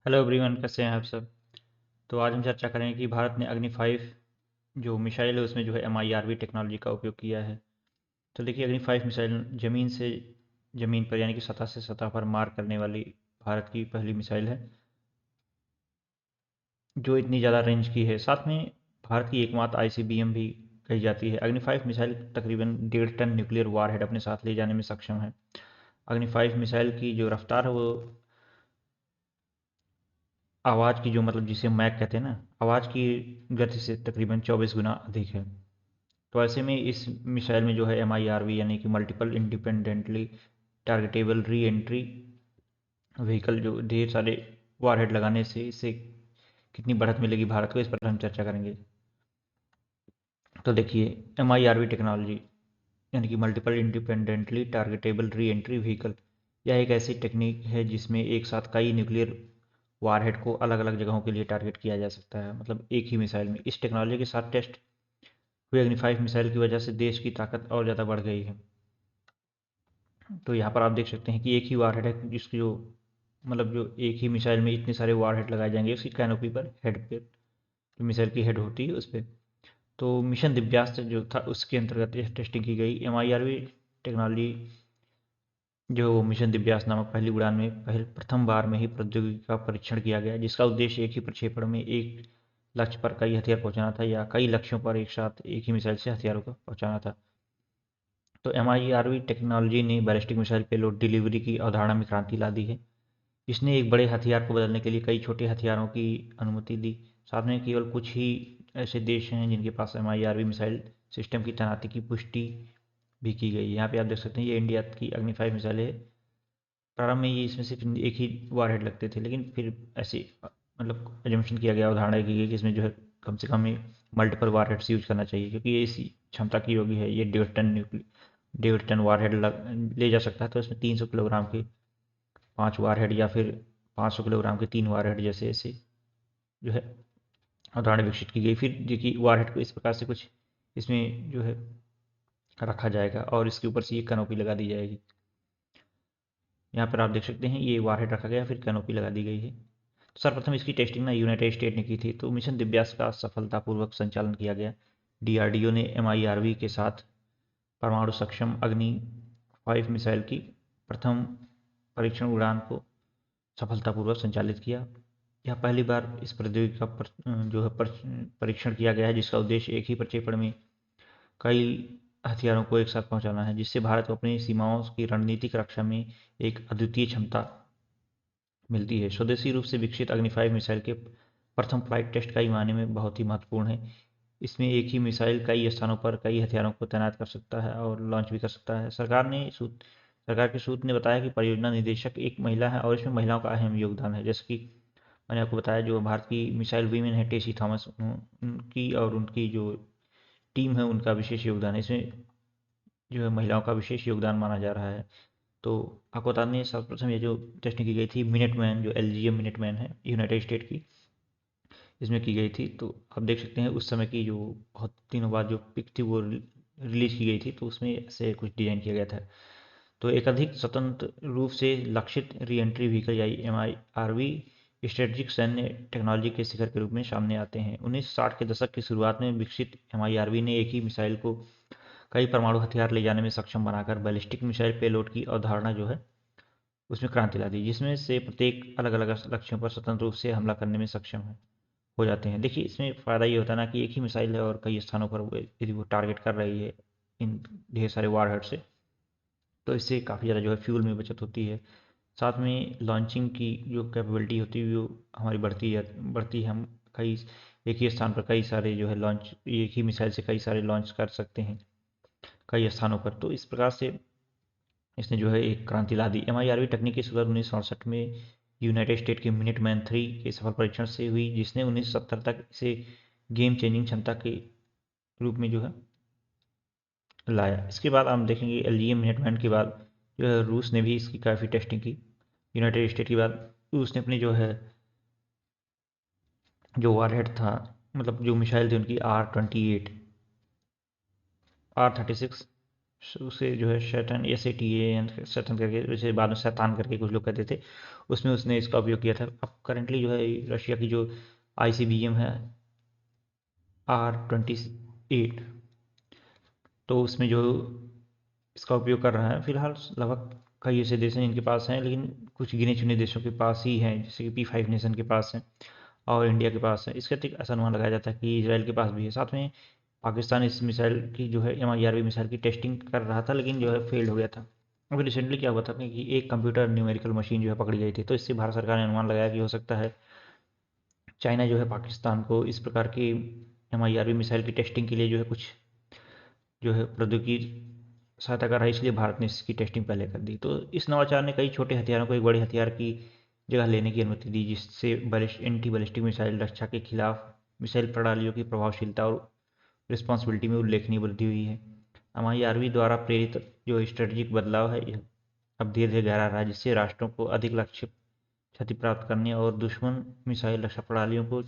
Hello everyone, कैसे हैं आप सब। तो आज हम चर्चा करेंगे कि भारत ने अग्नि 5 जो मिसाइल है उसमें जो है MIRV टेक्नोलॉजी का उपयोग किया है। तो देखिए, अग्नि 5 मिसाइल ज़मीन से ज़मीन पर यानी कि सतह से सतह पर मार करने वाली भारत की पहली मिसाइल है जो इतनी ज़्यादा रेंज की है। साथ में भारत की एकमात्र ICBM भी कही जाती है। अग्नि 5 मिसाइल तकरीबन 1.5 टन न्यूक्लियर वारहेड अपने साथ ले जाने में सक्षम है। अग्नि 5 मिसाइल की जो रफ्तार है वो आवाज़ की जो मतलब जिसे मैक कहते हैं ना, आवाज़ की गति से तकरीबन 24 गुना अधिक है। तो ऐसे में इस मिसाइल में जो है MIRV यानी कि multiple independently targetable re entry vehicle, जो ढेर सारे वारहेड लगाने से इससे कितनी बढ़त मिलेगी भारत को, इस पर हम चर्चा करेंगे। तो देखिए, MIRV टेक्नोलॉजी यानी कि multiple independently targetable re entry vehicle, यह एक ऐसी टेक्निक है जिसमें एक साथ कई न्यूक्लियर वारहेड को अलग अलग जगहों के लिए टारगेट किया जा सकता है, मतलब एक ही मिसाइल में। इस टेक्नोलॉजी के साथ टेस्ट हुए अग्नि 5 मिसाइल की वजह से देश की ताकत और ज़्यादा बढ़ गई है। तो यहाँ पर आप देख सकते हैं कि एक ही वारहेड है जिसकी जो मतलब जो एक ही मिसाइल में इतने सारे वारहेड लगाए जाएंगे उसकी कैनोपी पर, हेड पे, जो मिसाइल की हेड होती है उस पर। तो मिशन दिव्यास्त्र जो था उसके अंतर्गत यह टेस्टिंग की गई। MIRV टेक्नोलॉजी जो मिशन दिव्यास नामक पहली उड़ान में प्रथम बार में ही प्रौद्योगिकी का परीक्षण किया गया, जिसका उद्देश्य एक ही प्रक्षेपण में एक लक्ष्य पर कई हथियार पहुंचाना था या कई लक्ष्यों पर एक साथ एक ही मिसाइल से हथियारों को पहुंचाना था। तो MIRV टेक्नोलॉजी ने बैलिस्टिक मिसाइल पेलोड डिलीवरी की अवधारणा में क्रांति ला दी है। इसने एक बड़े हथियार को बदलने के लिए कई छोटे हथियारों की अनुमति दी। साथ में केवल कुछ ही ऐसे देश हैं जिनके पास MIRV मिसाइल सिस्टम की तैनाती की पुष्टि भी की गई। यहाँ पे आप देख सकते हैं ये इंडिया की अग्नि 5 मिसाइल है। प्रारंभ में ये इसमें सिर्फ एक ही वारहेड लगते थे, लेकिन फिर ऐसे मतलब एजम्पशन किया गया, अवधारणा की गई कि इसमें जो है कम से कम मल्टीपल वारहेड्स यूज करना चाहिए, क्योंकि ये इसी क्षमता की होगी है। ये 1.5 टन वारहेड ले जा सकता है। तो इसमें 300 किलोग्राम के 5 वारहेड या फिर 500 किलोग्राम के 3 वारहेड जैसे ऐसे जो है अवधारणा विकसित की गई। फिर देखिए, वारहेड को इस प्रकार से कुछ इसमें जो है रखा जाएगा और इसके ऊपर से ये कैनोपी लगा दी जाएगी। यहाँ पर आप देख सकते हैं ये वारहेड रखा गया, फिर कैनोपी लगा दी गई है। तो सर्वप्रथम इसकी टेस्टिंग ना यूनाइटेड स्टेट ने की थी। तो मिशन दिव्यास का सफलतापूर्वक संचालन किया गया। DRDO ने MIRV के साथ परमाणु सक्षम अग्नि 5 मिसाइल की प्रथम परीक्षण उड़ान को सफलतापूर्वक संचालित किया। यह पहली बार इस प्रौद्योगिकी का जो है परीक्षण किया गया है जिसका उद्देश्य एक ही प्रक्षेपण में कई हथियारों को एक साथ पहुंचाना है, जिससे भारत को अपनी सीमाओं की रणनीतिक रक्षा में एक अद्वितीय क्षमता मिलती है। स्वदेशी रूप से विकसित अग्नि 5 मिसाइल के प्रथम फ्लाइट टेस्ट कई मायने में बहुत ही महत्वपूर्ण है। इसमें एक ही मिसाइल कई स्थानों पर कई हथियारों को तैनात कर सकता है और लॉन्च भी कर सकता है। सरकार के सूत्र ने बताया कि परियोजना निदेशक एक महिला है और इसमें महिलाओं का अहम योगदान है। जैसे कि मैंने आपको बताया, जो भारत की मिसाइल वीमेन है टेसी थॉमस, उनकी और उनकी जो टीम है उनका विशेष योगदान है इसमें, जो है महिलाओं का विशेष योगदान माना जा रहा है। तो आपको बता दें, सर्वप्रथम ये जो टेस्टिंग की गई थी मिनटमैन, जो LGM मिनटमैन है यूनाइटेड स्टेट की, इसमें की गई थी। तो आप देख सकते हैं उस समय की जो बहुत दिनों बाद जो पिक थी वो रिलीज की गई थी, तो उसमें ऐसे कुछ डिजाइन किया गया था। तो एक अधिक स्वतंत्र रूप से लक्षित री एंट्री व्हीकल या MIRV स्ट्रेटजिक सैन्य टेक्नोलॉजी के शिखर के रूप में सामने आते हैं। 1960 के दशक की शुरुआत में विकसित MIRV ने एक ही मिसाइल को कई परमाणु हथियार ले जाने में सक्षम बनाकर बैलिस्टिक मिसाइल पेलोड की अवधारणा जो है उसमें क्रांति ला दी, जिसमें से प्रत्येक अलग अलग लक्ष्यों पर स्वतंत्र रूप से हमला करने में सक्षम है हो जाते हैं। देखिए, इसमें फ़ायदा ये होता है ना कि एक ही मिसाइल है और कई स्थानों पर यदि वो टारगेट कर रही है इन ढेर सारे वारहेड से, तो इससे काफ़ी ज़्यादा जो है फ्यूल में बचत होती है। साथ में लॉन्चिंग की जो कैपेबिलिटी होती है वो हमारी बढ़ती है। हम कई एक ही स्थान पर कई सारे जो है लॉन्च, एक ही मिसाइल से कई सारे लॉन्च कर सकते हैं कई स्थानों पर। तो इस प्रकार से इसने जो है एक क्रांति ला दी। MIRV तकनीक की शुरुआत 1967 में यूनाइटेड स्टेट के मिनटमैन 3 के सफल परीक्षण से हुई, जिसने 1970 तक इसे गेम चेंजिंग क्षमता के रूप में जो है लाया। इसके बाद हम देखेंगे LGM मिनटमैन के बाद जो है रूस ने भी इसकी काफ़ी टेस्टिंग की। यूनाइटेड स्टेट के बाद रूस ने अपनी जो है जो वारहेड था, मतलब जो मिसाइल थी उनकी R28, R36, उसे जो है शैटन SATAN, शैतन करके, वैसे बाद में शैतान करके कुछ लोग कहते थे, उसमें उसने इसका उपयोग किया था। अब करंटली जो है रशिया की जो ICBM है R-28, तो उसमें जो इसका उपयोग कर रहा है फिलहाल लगभग कई ऐसे देश हैं जिनके पास हैं, लेकिन कुछ गिने चुने देशों के पास ही हैं, जैसे कि P5 नेशन के पास है और इंडिया के पास है। इसके अतिरिक्त ऐसा अनुमान लगाया जाता है कि इसराइल के पास भी है। साथ में पाकिस्तान इस मिसाइल की जो है MIRV मिसाइल की टेस्टिंग कर रहा था, लेकिन जो है फेल्ड हो गया था। अभी रिसेंटली क्या हुआ था कि एक कंप्यूटर न्यूमेरिकल मशीन जो है पकड़ी गई थी, तो इससे भारत सरकार ने अनुमान लगाया कि हो सकता है चाइना जो है पाकिस्तान को इस प्रकार की MIRV मिसाइल की टेस्टिंग के लिए जो है कुछ जो है प्रौद्योगिकी सहायता कर रहा है, इसलिए भारत ने इसकी टेस्टिंग पहले कर दी। तो इस नवाचार ने कई छोटे हथियारों को एक बड़े हथियार की जगह लेने की अनुमति दी, जिससे एंटी बैलिस्टिक मिसाइल रक्षा के खिलाफ मिसाइल प्रणालियों की प्रभावशीलता और रिस्पॉन्सिबिलिटी में उल्लेखनीय वृद्धि हुई है। MIRV द्वारा प्रेरित जो स्ट्रेटजिक बदलाव है यह अब धीरे धीरे गहरा रहा है, जिससे राष्ट्रों को अधिक लक्ष्य क्षति प्राप्त करने और दुश्मन मिसाइल रक्षा प्रणालियों को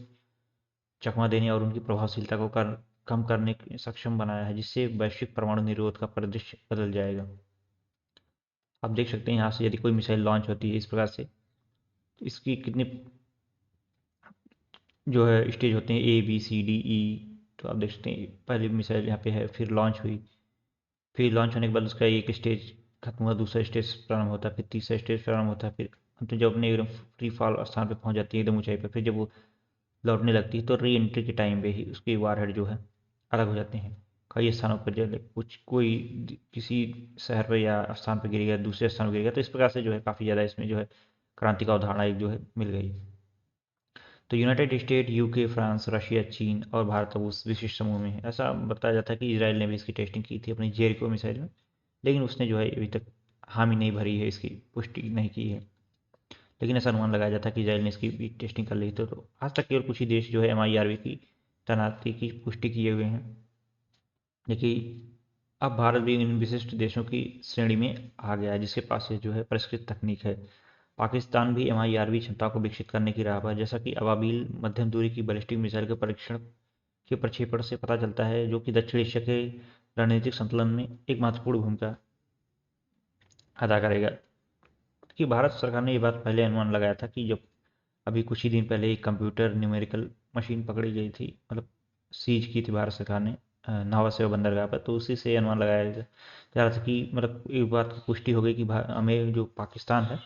चकमा देने और उनकी प्रभावशीलता को कम करने में सक्षम बनाया है, जिससे वैश्विक परमाणु निरोध का परिदृश्य बदल जाएगा। आप देख सकते हैं यहाँ से यदि कोई मिसाइल लॉन्च होती है इस प्रकार से, तो इसकी कितने जो है स्टेज होते हैं, A B C D E। तो आप देख सकते हैं पहली मिसाइल यहाँ पे है, फिर लॉन्च हुई, फिर लॉन्च होने के बाद उसका एक स्टेज खत्म हुआ, दूसरा स्टेज प्रारंभ होता है, फिर तीसरा स्टेज प्रारंभ होता है, फिर अंत में जब अपने एकदम फ्री फॉल स्थान पे पहुंच जाती है एकदम ऊंचाई पर, फिर जब वो लौटने लगती है तो री एंट्री के टाइम पे ही उसके वारहेड जो है अलग हो जाते हैं। कई स्थानों पर जो है कुछ कोई किसी शहर पर या स्थान पर गिरेगा, दूसरे स्थान पर गिरेगा, तो इस प्रकार से जो है काफ़ी ज़्यादा इसमें जो है क्रांति का उदाहरण एक जो है मिल गई। तो United state, UK, France, Russia, चीन और भारत अब उस विशिष्ट समूह में है। ऐसा बताया जाता है कि इसराइल ने भी इसकी टेस्टिंग की थी अपनी जेरिको मिसाइल में, लेकिन उसने जो है अभी तक हामी नहीं भरी है, इसकी पुष्टि नहीं की है। लेकिन ऐसा अनुमान लगाया जाता है कि इसराइल ने इसकी भी टेस्टिंग कर ली थी। तो आज तक केवल कुछ ही देश जो है MIRV की तैनाती की पुष्टि किए हुए हैं, लेकिन अब भारत भी इन विशिष्ट देशों की श्रेणी में आ गया है जिसके पास ये जो है परिष्कृत तकनीक है। पाकिस्तान भी MIRV क्षमता को विकसित करने की राह पर, जैसा कि अबाबिल मध्यम दूरी की बैलिस्टिक मिसाइल के परीक्षण के प्रक्षेपण से पता चलता है, जो कि दक्षिण एशिया के रणनीतिक संतुलन में एक महत्वपूर्ण भूमिका अदा करेगा। कि भारत सरकार ने ये बात पहले अनुमान लगाया था कि जब अभी कुछ ही दिन पहले एक कंप्यूटर न्यूमेरिकल मशीन पकड़ी गई थी, मतलब सीज की थी भारत सरकार ने नावा सेवा बंदरगाह पर, तो उसी से अनुमान लगाया जा रहा था कि मतलब एक बात की पुष्टि हो गई कि हमें जो पाकिस्तान है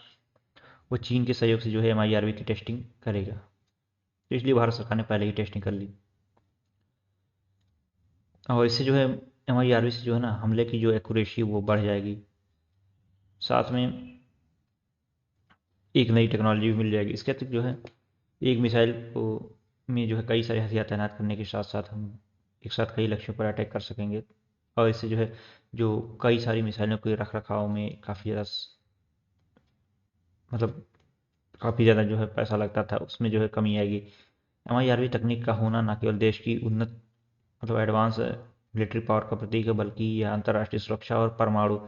वो चीन के सहयोग से जो है MIRV की टेस्टिंग करेगा, तो इसलिए भारत सरकार ने पहले ही टेस्टिंग कर ली। और इससे जो है MIRV से जो है ना हमले की जो एक्यूरेसी वो बढ़ जाएगी, साथ में एक नई टेक्नोलॉजी भी मिल जाएगी। इसके अतिरिक्त जो है एक मिसाइल को में जो है कई सारे हथियार तैनात करने के साथ साथ हम एक साथ कई लक्ष्यों पर अटैक कर सकेंगे, और इससे जो है जो कई सारी मिसाइलों के रख रखाव में काफ़ी ज़्यादा मतलब काफ़ी ज़्यादा जो है पैसा लगता था, उसमें जो है कमी आएगी। MIRV तकनीक का होना न केवल देश की उन्नत मतलब एडवांस मिलिट्री पावर का प्रतीक है, बल्कि यह अंतर्राष्ट्रीय सुरक्षा और परमाणु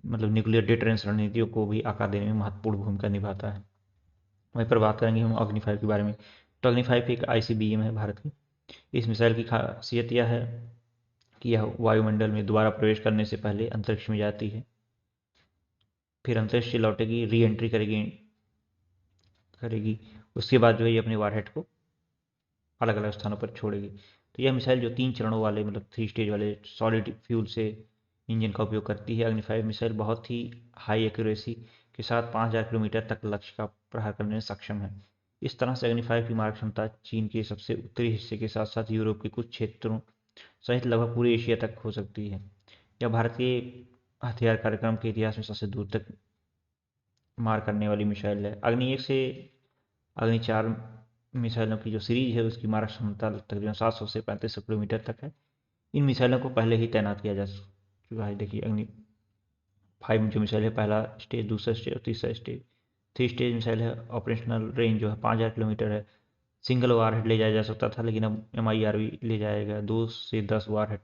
मतलब न्यूक्लियर डिटरेंस रणनीतियों को भी आकार देने में महत्वपूर्ण भूमिका निभाता है। वहीं पर बात करेंगे हम अग्नि 5 के बारे में। तो अग्नि 5 एक ICBM है भारत की। इस मिसाइल की खासियत यह है कि यह वायुमंडल में दोबारा प्रवेश करने से पहले अंतरिक्ष में जाती है, फिर अंतरिक्ष से लौटेगी, री एंट्री करेगी करेगी उसके बाद जो है ये अपने वारहेड को अलग अलग स्थानों पर छोड़ेगी। तो यह मिसाइल जो 3 चरणों वाले मतलब 3 स्टेज वाले सॉलिड फ्यूल से इंजन का उपयोग करती है। अग्नि 5 मिसाइल बहुत ही हाई एक्यूरेसी के साथ 5000 किलोमीटर तक लक्ष्य का प्रहार करने में सक्षम है। इस तरह से अग्नि 5 की मारक क्षमता चीन के सबसे उत्तरी हिस्से के साथ साथ यूरोप के कुछ क्षेत्रों सहित लगभग पूरे एशिया तक हो सकती है। यह भारत के हथियार कार्यक्रम के इतिहास में सबसे दूर तक मार करने वाली मिसाइल है। अग्नि 1 से अग्नि 4 मिसाइलों की जो सीरीज है उसकी मारक क्षमता तकरीबन 700 से 3500 किलोमीटर तक है। इन मिसाइलों को पहले ही तैनात किया जा चुका है। देखिए अग्नि 5 जो मिसाइल है, पहला स्टेज, दूसरा स्टेज और तीसरा स्टेज। 3 स्टेज मिसाइल है, ऑपरेशनल रेंज जो है 5000 किलोमीटर है। सिंगल वारहेड ले जाया जा सकता था, लेकिन अब MIRV ले जाएगा 2 से 10 वारहेड,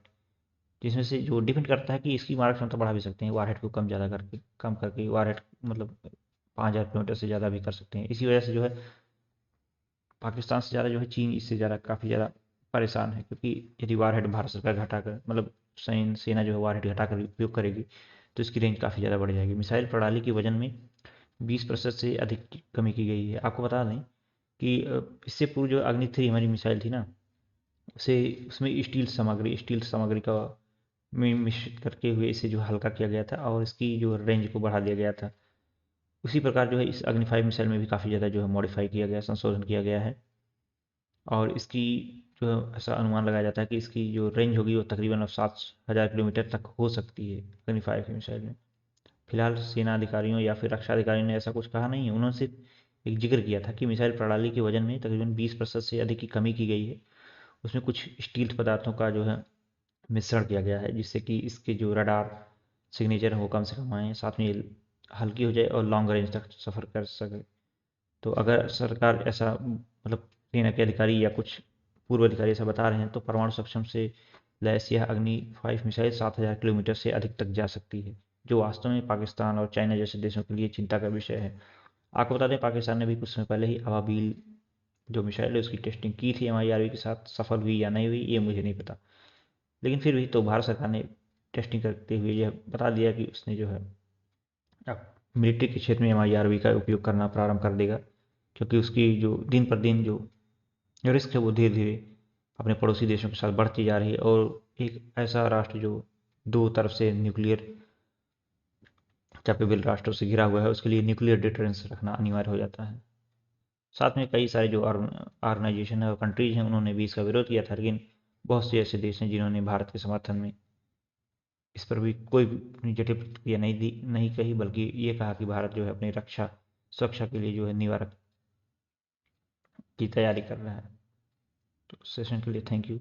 जिसमें से जो डिपेंड करता है कि इसकी मारक क्षमता बढ़ा भी सकते हैं वारहेड को कम करके वारहेड मतलब 5000 किलोमीटर से ज़्यादा भी कर सकते हैं। इसी वजह से जो है पाकिस्तान से ज़्यादा जो है चीन इससे ज़्यादा काफ़ी ज़्यादा परेशान है, क्योंकि यदि वारहेड भारत सरकार घटाकर मतलब सेना जो है वारहेड घटाकर उपयोग करेगी तो इसकी रेंज काफ़ी ज़्यादा बढ़ जाएगी। मिसाइल प्रणाली के वजन में 20% से अधिक की कमी की गई है। आपको बता दें कि इससे पूर्व जो अग्नि 3 हमारी मिसाइल थी ना, उसे उसमें स्टील सामग्री का मिश्रित करके हुए इसे जो हल्का किया गया था और इसकी जो रेंज को बढ़ा दिया गया था। उसी प्रकार जो है इस अग्नि 5 मिसाइल में भी काफ़ी ज़्यादा जो है मॉडिफाई किया गया, संशोधन किया गया है। और इसकी जो है ऐसा अनुमान लगाया जाता है कि इसकी जो रेंज होगी वो तकरीबन अब 7,000 किलोमीटर तक हो सकती है अग्नि 5 की मिसाइल में। फिलहाल सेना अधिकारियों या फिर रक्षा अधिकारियों ने ऐसा कुछ कहा नहीं है। उन्होंने सिर्फ एक जिक्र किया था कि मिसाइल प्रणाली के वजन में तकरीबन 20% से अधिक की कमी की गई है। उसमें कुछ स्टील पदार्थों का जो है मिश्रण किया गया है, जिससे कि इसके जो रडार सिग्नेचर है वो कम से कम आए, साथ में ये हल्की हो जाए और लॉन्ग रेंज तक सफ़र कर सके। तो अगर सरकार ऐसा मतलब सेना के अधिकारी या कुछ पूर्व अधिकारी ऐसा बता रहे हैं, तो परमाणु सक्षम से लैस यह अग्नि 5 मिसाइल 7,000 किलोमीटर से अधिक तक जा सकती है, जो वास्तव में पाकिस्तान और चाइना जैसे देशों के लिए चिंता का विषय है। आपको बता दें, पाकिस्तान ने भी कुछ समय पहले ही अबाबील जो मिसाइल है उसकी टेस्टिंग की थी MIRV के साथ। सफल हुई या नहीं हुई ये मुझे नहीं पता, लेकिन फिर भी तो भारत सरकार ने टेस्टिंग करते हुए यह बता दिया कि उसने जो है अब मिलिट्री के क्षेत्र में MIRV का उपयोग करना प्रारंभ कर देगा, क्योंकि उसकी जो दिन पर दिन जो रिस्क है वो धीरे धीरे अपने पड़ोसी देशों के साथ बढ़ती जा रही है। और एक ऐसा राष्ट्र जो दो तरफ से न्यूक्लियर कैपेबल राष्ट्रों से घिरा हुआ है, उसके लिए न्यूक्लियर डिटरेंस रखना अनिवार्य हो जाता है। साथ में कई सारे जो ऑर्गेनाइजेशन है और कंट्रीज हैं उन्होंने भी इसका विरोध किया था, लेकिन बहुत से ऐसे देश हैं जिन्होंने भारत के समर्थन में इस पर भी कोई अपनी जटिल प्रतिक्रिया नहीं कही, बल्कि ये कहा कि भारत जो है अपनी सुरक्षा के लिए जो है निवारक की तैयारी कर रहा है। तो सेशन के लिए थैंक यू।